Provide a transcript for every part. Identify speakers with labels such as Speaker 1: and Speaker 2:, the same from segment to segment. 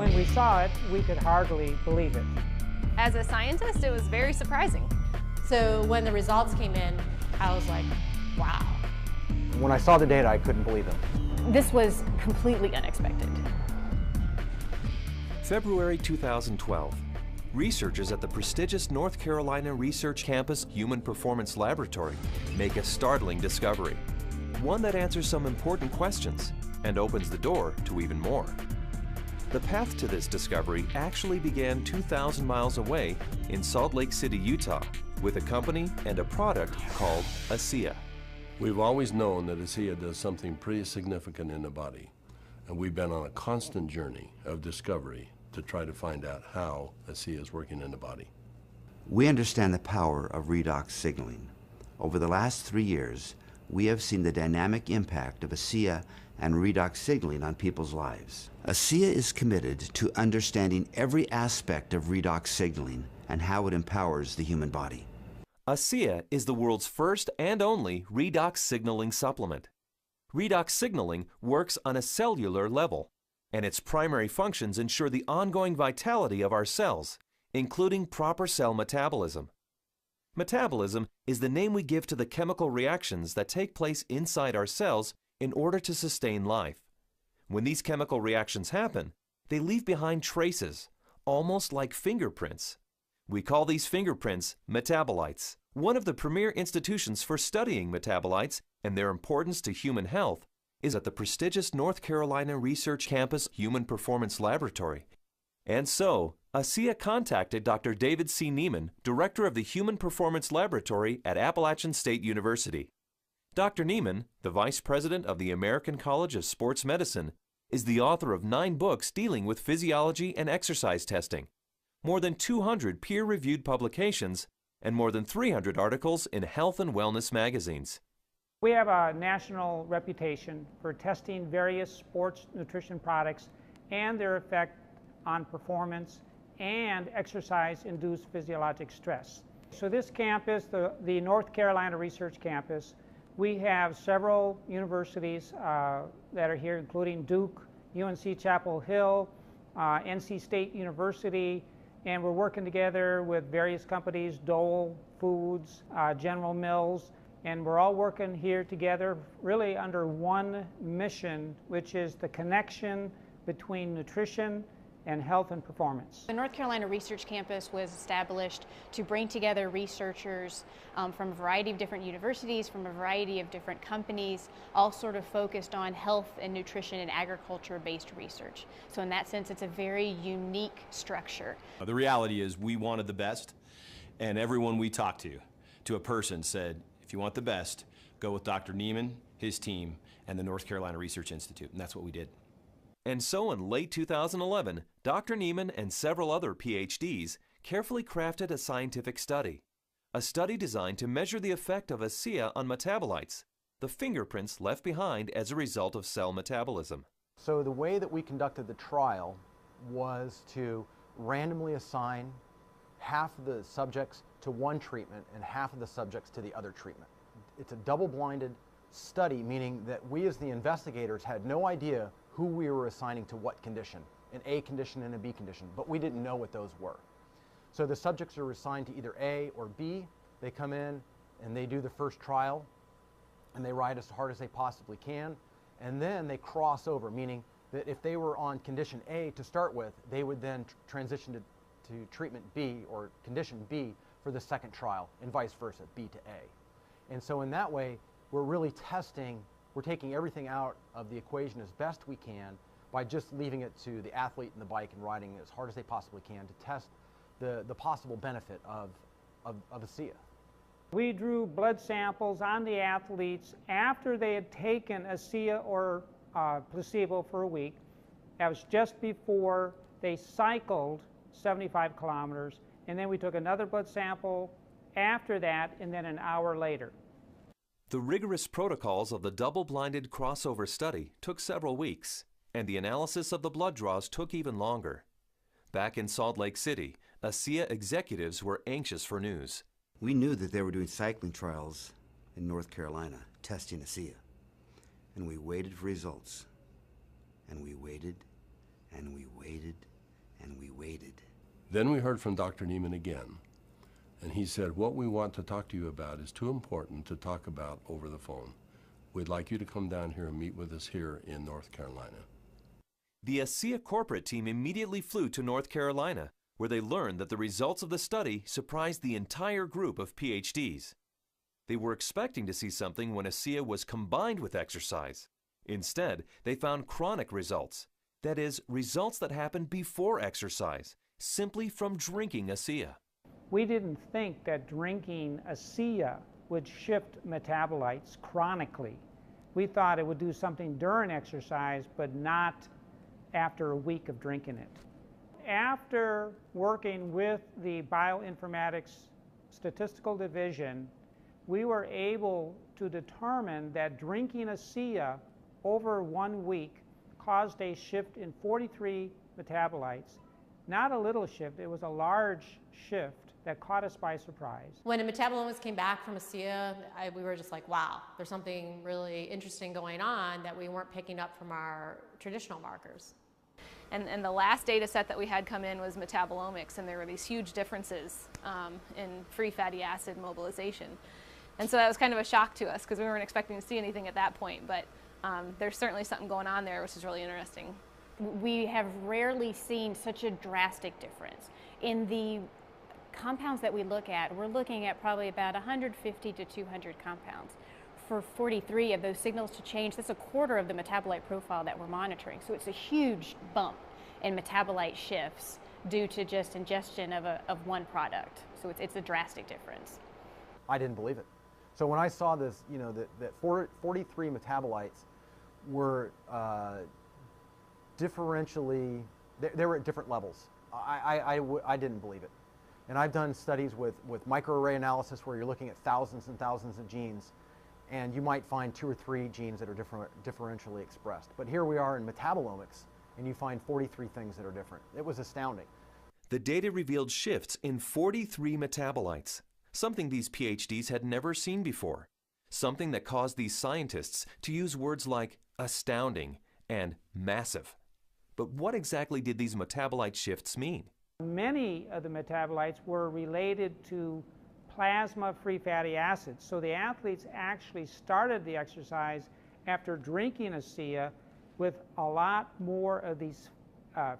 Speaker 1: When we saw it, we could hardly believe it.
Speaker 2: As a scientist, it was very surprising.
Speaker 3: So when the results came in, I was like, wow.
Speaker 4: When I saw the data, I couldn't believe it.
Speaker 2: This was completely unexpected.
Speaker 5: February 2012. Researchers at the prestigious North Carolina Research Campus Human Performance Laboratory make a startling discovery. One that answers some important questions and opens the door to even more. The path to this discovery actually began 2,000 miles away in Salt Lake City, Utah, with a company and a product called Asea.
Speaker 6: We've always known that Asea does something pretty significant in the body, and we've been on a constant journey of discovery to try to find out how Asea is working in the body.
Speaker 7: We understand the power of redox signaling. Over the last 3 years, we have seen the dynamic impact of Asea and redox signaling on people's lives. Asea is committed to understanding every aspect of redox signaling and how it empowers the human body.
Speaker 5: Asea is the world's first and only redox signaling supplement. Redox signaling works on a cellular level, and its primary functions ensure the ongoing vitality of our cells, including proper cell metabolism. Metabolism is the name we give to the chemical reactions that take place inside our cells in order to sustain life. When these chemical reactions happen, they leave behind traces, almost like fingerprints. We call these fingerprints metabolites. One of the premier institutions for studying metabolites and their importance to human health is at the prestigious North Carolina Research Campus Human Performance Laboratory. And so, Asea contacted Dr. David C. Neiman, director of the Human Performance Laboratory at Appalachian State University. Dr. Neiman, the vice president of the American College of Sports Medicine, is the author of 9 books dealing with physiology and exercise testing, more than 200 peer-reviewed publications, and more than 300 articles in health and wellness magazines.
Speaker 1: We have a national reputation for testing various sports nutrition products and their effect on performance and exercise-induced physiologic stress. So this campus, the North Carolina Research Campus, we have several universities that are here, including Duke, UNC Chapel Hill, NC State University, and we're working together with various companies, Dole Foods, General Mills, and we're all working here together really under one mission, which is the connection between nutrition and health and performance.
Speaker 3: The North Carolina Research Campus was established to bring together researchers from a variety of different universities, from a variety of different companies, all sort of focused on health and nutrition and agriculture-based research. So in that sense, it's a very unique structure.
Speaker 8: The reality is we wanted the best, and everyone we talked to a person said, if you want the best, go with Dr. Neiman, his team, and the North Carolina Research Institute, and that's what we did.
Speaker 5: And so in late 2011, Dr. Neiman and several other PhDs carefully crafted a scientific study. A study designed to measure the effect of Asea on metabolites, the fingerprints left behind as a result of cell metabolism.
Speaker 4: So the way that we conducted the trial was to randomly assign half of the subjects to one treatment and half of the subjects to the other treatment. It's a double-blinded study, meaning that we as the investigators had no idea who we were assigning to what condition, an A condition and a B condition, but we didn't know what those were. So the subjects are assigned to either A or B. They come in and they do the first trial and they ride as hard as they possibly can, and then they cross over, meaning that if they were on condition A to start with, they would then transition to treatment B or condition B for the second trial, and vice versa, B to A. And so in that way, we're really testing, we're taking everything out of the equation as best we can by just leaving it to the athlete and the bike and riding as hard as they possibly can to test the possible benefit of Asea.
Speaker 1: We drew blood samples on the athletes after they had taken Asea or placebo for a week. That was just before they cycled 75 kilometers, and then we took another blood sample after that, and then an hour later.
Speaker 5: The rigorous protocols of the double-blinded crossover study took several weeks, and the analysis of the blood draws took even longer. Back in Salt Lake City, Asea executives were anxious for news.
Speaker 7: We knew that they were doing cycling trials in North Carolina, testing Asea. And we waited for results. And we waited, and we waited, and we waited.
Speaker 6: Then we heard from Dr. Neiman again, and he said, what we want to talk to you about is too important to talk about over the phone. We'd like you to come down here and meet with us here in North Carolina.
Speaker 5: The Asea corporate team immediately flew to North Carolina, where they learned that the results of the study surprised the entire group of PhDs. They were expecting to see something when Asea was combined with exercise. Instead, they found chronic results. That is, results that happen before exercise, simply from drinking Asea.
Speaker 1: We didn't think that drinking Asea would shift metabolites chronically. We thought it would do something during exercise, but not after a week of drinking it. After working with the bioinformatics statistical division, we were able to determine that drinking Asea over 1 week caused a shift in 43 metabolites. Not a little shift, it was a large shift that caught us by surprise.
Speaker 9: When the metabolomics came back from Asea, we were just like, wow, there's something really interesting going on that we weren't picking up from our traditional markers.
Speaker 2: And the last data set that we had come in was metabolomics, and there were these huge differences in free fatty acid mobilization. And so that was kind of a shock to us because we weren't expecting to see anything at that point, but there's certainly something going on there, which is really interesting.
Speaker 3: We have rarely seen such a drastic difference. In the compounds that we look at, we're looking at probably about 150 to 200 compounds. For 43 of those signals to change, that's a quarter of the metabolite profile that we're monitoring. So it's a huge bump in metabolite shifts due to just ingestion of one product. So it's a drastic difference.
Speaker 4: I didn't believe it. So when I saw this, you know, that 43 metabolites were differentially, they were at different levels. I didn't believe it. And I've done studies with microarray analysis where you're looking at thousands and thousands of genes, and you might find 2 or 3 genes that are differentially expressed. But here we are in metabolomics, and you find 43 things that are different. It was astounding.
Speaker 5: The data revealed shifts in 43 metabolites, something these PhDs had never seen before, something that caused these scientists to use words like astounding and massive. But what exactly did these metabolite shifts mean?
Speaker 1: Many of the metabolites were related to plasma free fatty acids. So the athletes actually started the exercise after drinking Asea with a lot more of these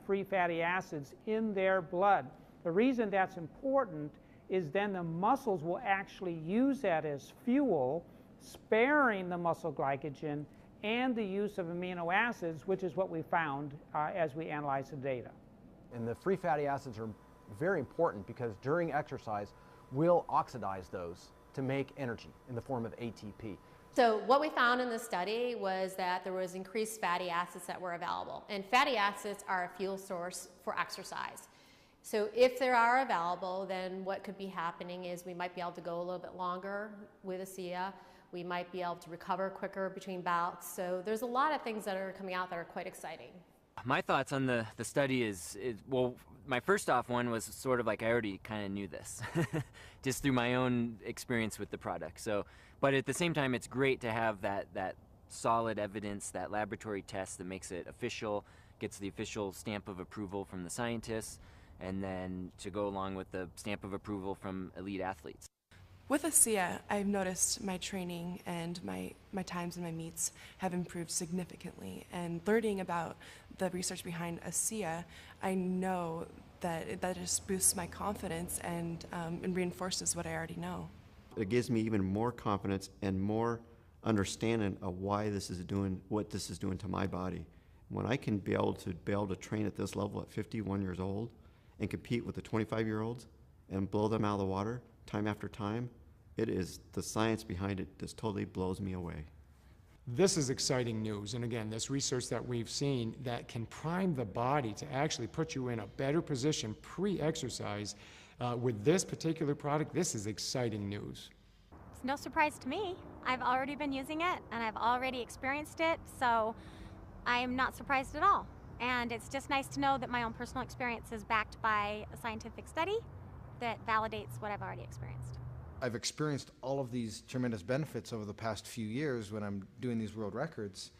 Speaker 1: free fatty acids in their blood. The reason that's important is then the muscles will actually use that as fuel, sparing the muscle glycogen and the use of amino acids, which is what we found as we analyzed the data.
Speaker 4: And the free fatty acids are very important because during exercise, we'll oxidize those to make energy in the form of ATP.
Speaker 9: So what we found in the study was that there was increased fatty acids that were available. And fatty acids are a fuel source for exercise. So if they are available, then what could be happening is we might be able to go a little bit longer with Asea. We might be able to recover quicker between bouts. So there's a lot of things that are coming out that are quite exciting.
Speaker 10: My thoughts on the study is, well, my first off one was sort of like I already kind of knew this, just through my own experience with the product. So, but at the same time, it's great to have that solid evidence, that laboratory test that makes it official, gets the official stamp of approval from the scientists, and then to go along with the stamp of approval from elite athletes.
Speaker 11: With Asea, I've noticed my training and my times in my meets have improved significantly. And learning about the research behind Asea, I know that that just boosts my confidence and reinforces what I already know.
Speaker 12: It gives me even more confidence and more understanding of why this is doing what this is doing to my body. When I can be able to train at this level at 51 years old and compete with the 25-year-olds and blow them out of the water time after time, it is the science behind it just totally blows me away.
Speaker 13: This is exciting news, and again, this research that we've seen that can prime the body to actually put you in a better position pre-exercise with this particular product. This is exciting news.
Speaker 14: It's no surprise to me. I've already been using it and I've already experienced it, so I'm not surprised at all. And it's just nice to know that my own personal experience is backed by a scientific study that validates what I've already experienced.
Speaker 15: I've experienced all of these tremendous benefits over the past few years when I'm doing these world records,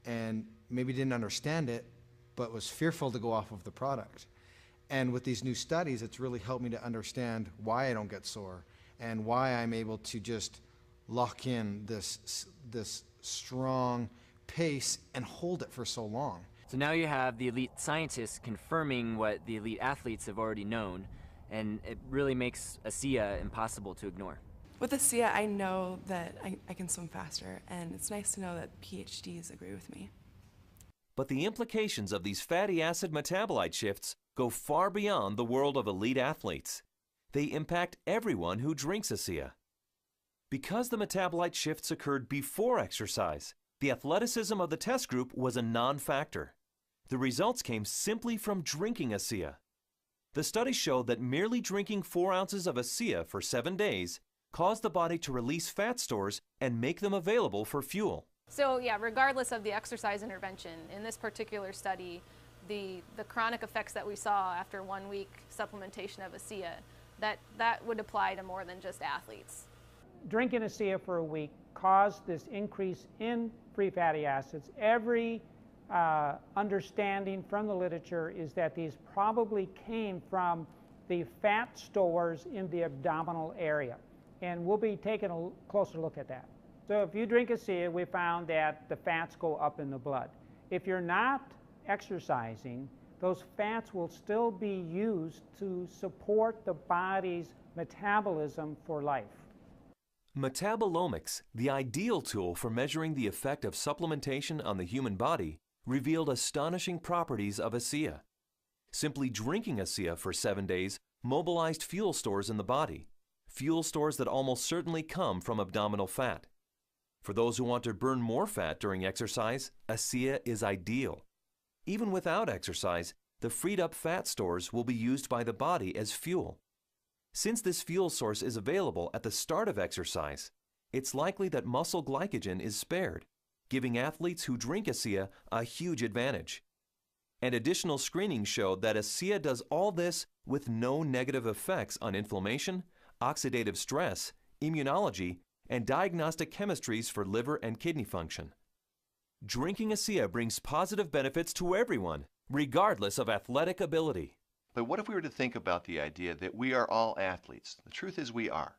Speaker 15: and maybe didn't understand it, but was fearful to go off of the product. And with these new studies, it's really helped me to understand why I don't get sore and why I'm able to just lock in this strong pace and hold it for so long.
Speaker 10: So now you have the elite scientists confirming what the elite athletes have already known, and it really makes Asea impossible to ignore.
Speaker 11: With Asea, I know that I can swim faster, and it's nice to know that PhDs agree with me.
Speaker 5: But the implications of these fatty acid metabolite shifts go far beyond the world of elite athletes. They impact everyone who drinks Asea. Because the metabolite shifts occurred before exercise, the athleticism of the test group was a non-factor. The results came simply from drinking Asea. The study showed that merely drinking 4 ounces of Asea for 7 days caused the body to release fat stores and make them available for fuel.
Speaker 2: So yeah, regardless of the exercise intervention, in this particular study, the chronic effects that we saw after 1 week supplementation of Asea, that would apply to more than just athletes.
Speaker 1: Drinking Asea for a week caused this increase in free fatty acids. Every understanding from the literature is that these probably came from the fat stores in the abdominal area. And we'll be taking a closer look at that. So if you drink Asea, we found that the fats go up in the blood. If you're not exercising, those fats will still be used to support the body's metabolism for life.
Speaker 5: Metabolomics, the ideal tool for measuring the effect of supplementation on the human body, revealed astonishing properties of Asea. Simply drinking Asea for 7 days mobilized fuel stores in the body, fuel stores that almost certainly come from abdominal fat. For those who want to burn more fat during exercise, Asea is ideal. Even without exercise, the freed up fat stores will be used by the body as fuel. Since this fuel source is available at the start of exercise, it's likely that muscle glycogen is spared, giving athletes who drink Asea a huge advantage. And additional screening showed that Asea does all this with no negative effects on inflammation, oxidative stress, immunology, and diagnostic chemistries for liver and kidney function. Drinking Asea brings positive benefits to everyone, regardless of athletic ability.
Speaker 16: But what if we were to think about the idea that we are all athletes? The truth is we are.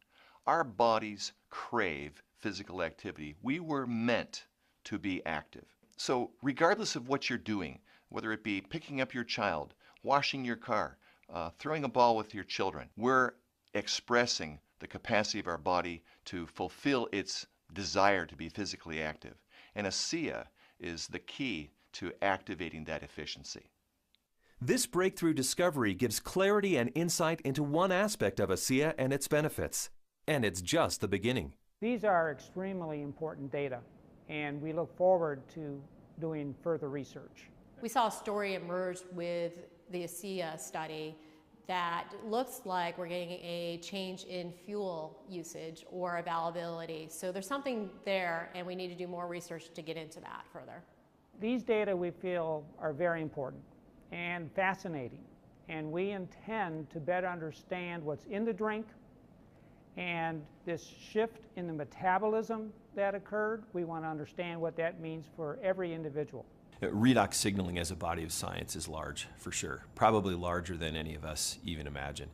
Speaker 16: Our bodies crave physical activity. We were meant to be active. So regardless of what you're doing, whether it be picking up your child, washing your car, throwing a ball with your children, we're expressing the capacity of our body to fulfill its desire to be physically active. And Asea is the key to activating that efficiency.
Speaker 5: This breakthrough discovery gives clarity and insight into one aspect of Asea and its benefits. And it's just the beginning.
Speaker 1: These are extremely important data, and we look forward to doing further research.
Speaker 9: We saw a story emerge with the Asea study that looks like we're getting a change in fuel usage or availability. So there's something there, and we need to do more research to get into that further.
Speaker 1: These data we feel are very important and fascinating, and we intend to better understand what's in the drink and this shift in the metabolism that occurred. We want to understand what that means for every individual.
Speaker 8: Redox signaling as a body of science is large, for sure. Probably larger than any of us even imagine.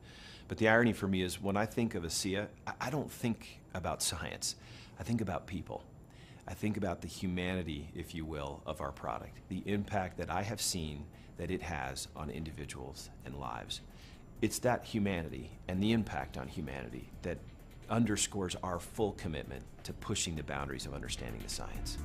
Speaker 8: But the irony for me is when I think of Asea, I don't think about science. I think about people. I think about the humanity, if you will, of our product, the impact that I have seen that it has on individuals and lives. It's that humanity and the impact on humanity that underscores our full commitment to pushing the boundaries of understanding the science.